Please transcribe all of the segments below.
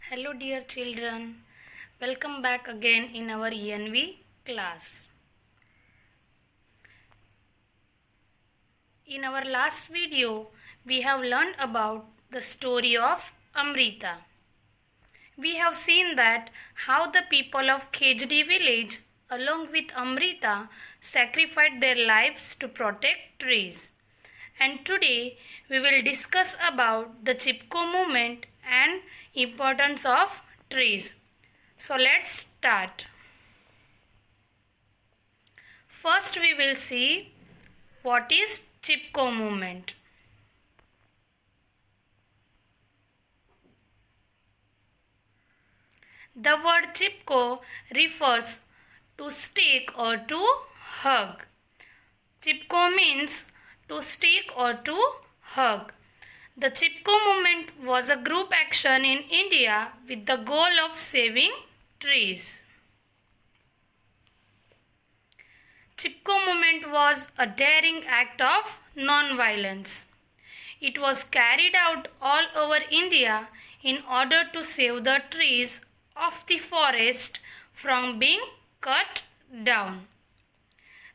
Hello dear children, welcome back again in our ENV class. In our last video, we have learned about the story of Amrita. We have seen that how the people of Khejdi village along with Amrita sacrificed their lives to protect trees. And today we will discuss about the Chipko movement and importance of trees. So let's start. First we will see what is Chipko movement. The word Chipko refers to stick or to hug. Chipko means to stick or to hug. The Chipko movement was a group action in India with the goal of saving trees. Chipko movement was a daring act of non-violence. It was carried out all over India in order to save the trees of the forest from being cut down.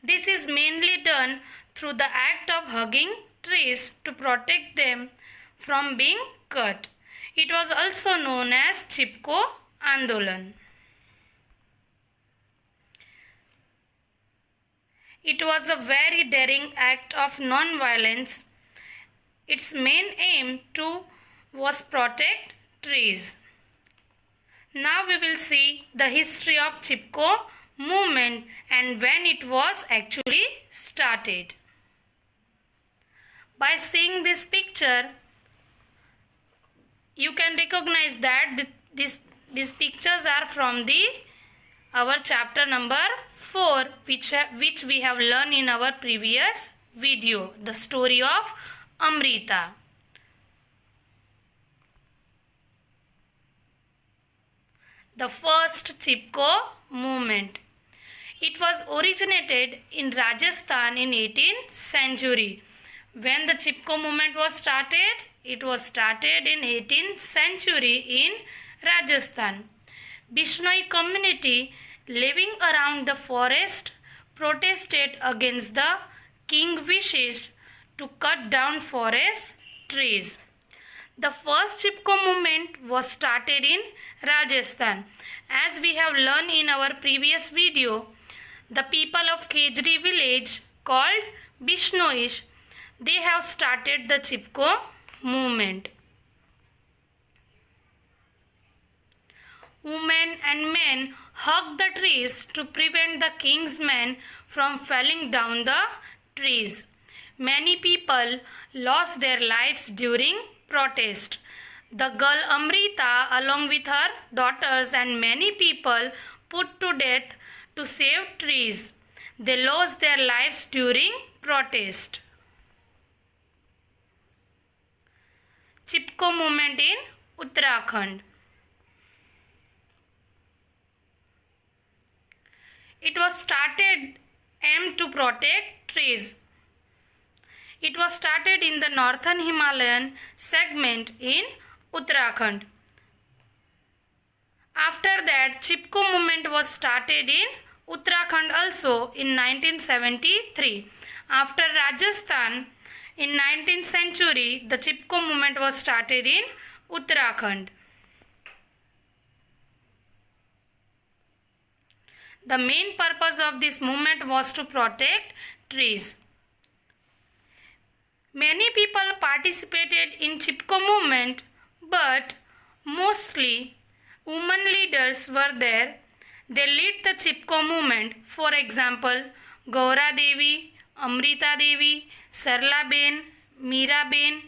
This is mainly done through the act of hugging trees to protect them from being cut. It was also known as Chipko Andolan. It was a very daring act of non-violence. Its main aim was protect trees. Now we will see the history of Chipko movement and when it was actually started. By seeing this picture, you can recognize that these pictures are from our chapter number 4 which we have learned in our previous video, the story of Amrita. The first Chipko movement. It was originated in Rajasthan in 18th century. When the Chipko movement was started, it was started in 18th century in Rajasthan. Bishnoi community living around the forest protested against the king wishes to cut down forest trees. The first Chipko movement was started in Rajasthan. As we have learned in our previous video, the people of Khejdi village called Bishnoish, they have started the Chipko movement. Women and men hugged the trees to prevent the king's men from felling down the trees. Many people lost their lives during protest. The girl Amrita, along with her daughters and many people, put to death to save trees. They lost their lives during protest. Chipko movement in Uttarakhand. It was started aimed to protect trees. It was started in the northern Himalayan segment in Uttarakhand. After that, Chipko movement was started in Uttarakhand also in 1973. After Rajasthan, in 19th century, the Chipko movement was started in Uttarakhand. The main purpose of this movement was to protect trees. Many people participated in Chipko movement, but mostly women leaders were there. They lead the Chipko movement. For example, Gaura Devi, Amrita Devi, Sarla Ben, Meera Ben,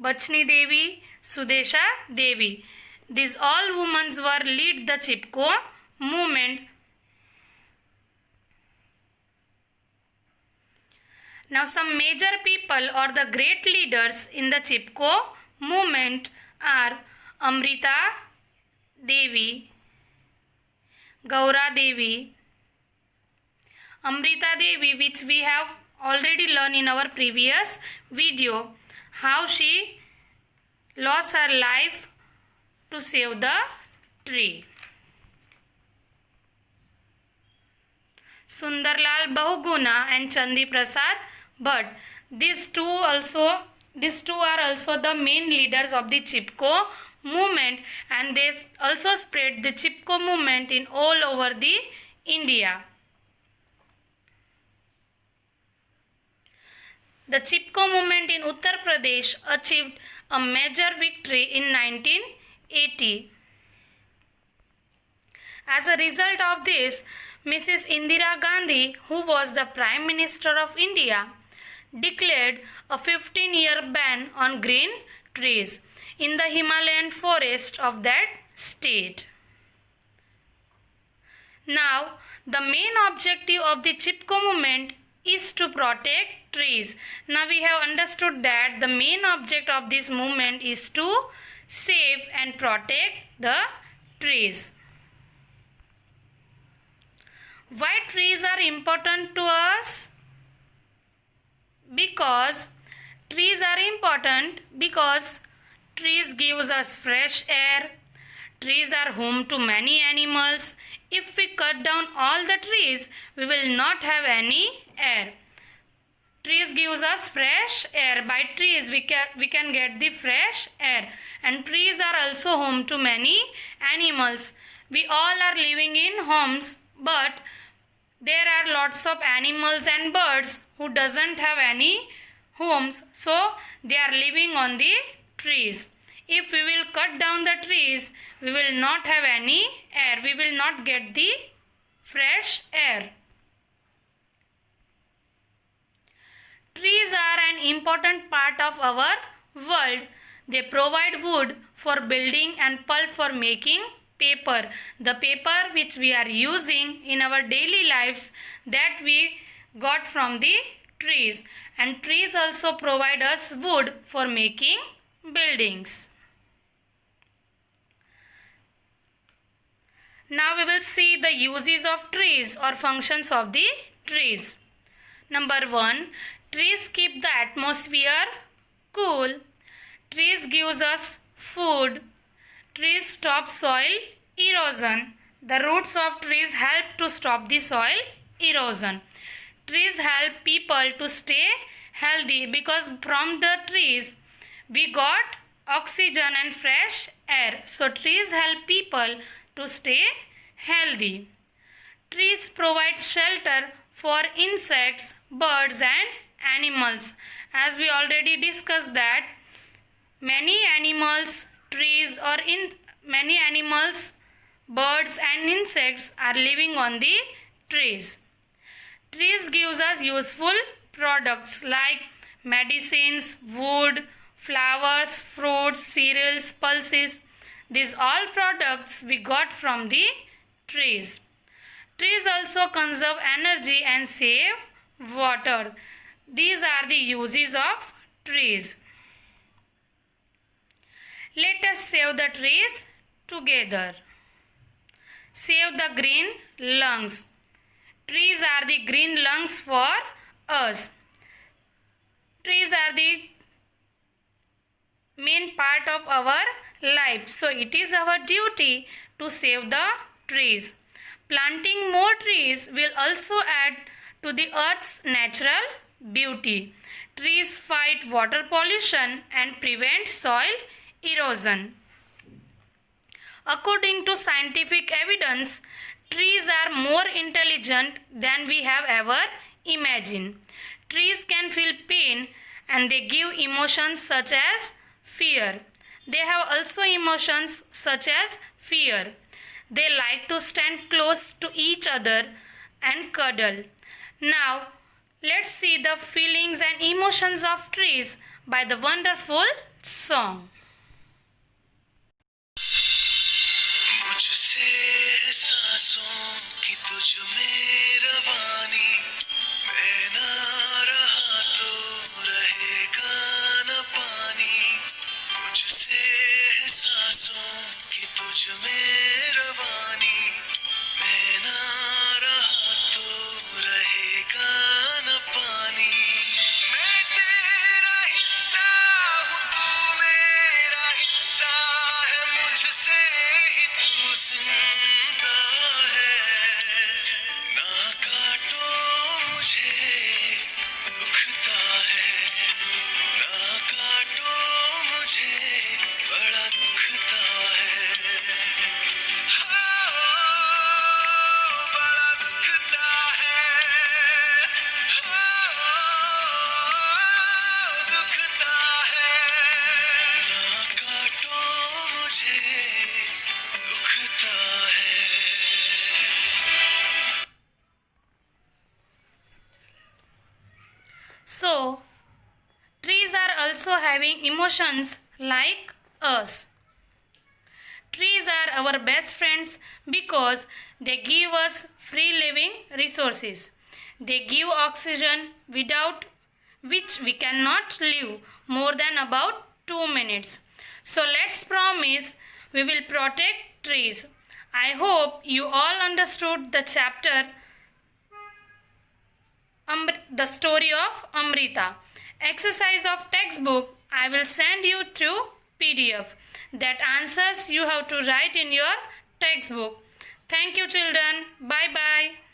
Bachni Devi, Sudesha Devi. These all women were lead the Chipko movement. Now some major people or the great leaders in the Chipko movement are Amrita Devi, Gaura Devi, Amrita Devi, which we have already learned in our previous video, how she lost her life to save the tree. Sundarlal Bahuguna and Chandi Prasad Bhatt. These two are also the main leaders of the Chipko movement, and they also spread the Chipko movement in all over the India. The Chipko movement in Uttar Pradesh achieved a major victory in 1980. As a result of this, Mrs. Indira Gandhi, who was the Prime Minister of India, declared a 15-year ban on green trees in the Himalayan forest of that state. Now, the main objective of the Chipko movement is to protect trees. Now we have understood that the main object of this movement is to save and protect the trees. Why trees are important to us? Because trees are important because trees gives us fresh air. Trees are home to many animals. If we cut down all the trees, we will not have any air. Trees gives us fresh air. By trees we can get the fresh air. And trees are also home to many animals. We all are living in homes, but there are lots of animals and birds who doesn't have any homes, so they are living on the trees. If we will cut down the trees, we will not have any air. We will not get the fresh air. Trees are an important part of our world. They provide wood for building and pulp for making paper. The paper which we are using in our daily lives, that we got from the trees. And trees also provide us wood for making buildings. Now we will see the uses of trees or functions of the trees. Number 1, trees keep the atmosphere cool. Trees gives us food. Trees stop soil erosion. The roots of trees help to stop the soil erosion. Trees help people to stay healthy because from the trees we got oxygen and fresh air. So trees help people to stay healthy. Trees provide shelter for insects, birds and animals. As we already discussed that many animals, birds and insects are living on the trees. Trees gives us useful products like medicines, wood, flowers, fruits, cereals, pulses. These all products we got from the trees. Trees also conserve energy and save water. These are the uses of trees. Let us save the trees together. Save the green lungs. Trees are the green lungs for us. Trees are the main part of our life. So it is our duty to save the trees. Planting more trees will also add to the earth's natural beauty. Trees fight water pollution and prevent soil erosion. According to scientific evidence, trees are more intelligent than we have ever imagined. Trees can feel pain and they give emotions such as fear. They have also emotions such as fear. They like to stand close to each other and cuddle. Now, let's see the feelings and emotions of trees by the wonderful song. मुझसे है सांसों की तुझ में रवानी, मैं ना रहा तो रहेगा न पानी। मुझसे है सांसों की तुझ में रवानी, मैं ना रहा तो रहेगा न पानी। मैं तेरा हिस्सा हूँ, तू मेरा हिस्सा है, मुझसे ही तू जिंदा है। ना काटो मुझे, दुखता है। ना काटो मुझे, बड़ा दुखता है। हाँ, बड़ा दुखता है। हाँ, दुखता है। ना काटो मुझे, दुखता है। So, trees are also having emotions like us. Trees are our best friends because they give us free living resources. They give oxygen without which we cannot live more than about 2 minutes. So let's promise we will protect trees. I hope you all understood the chapter the story of Amrita. Exercise of textbook I will send you through PDF. That answers you have to write in your textbook. Thank you children. Bye bye.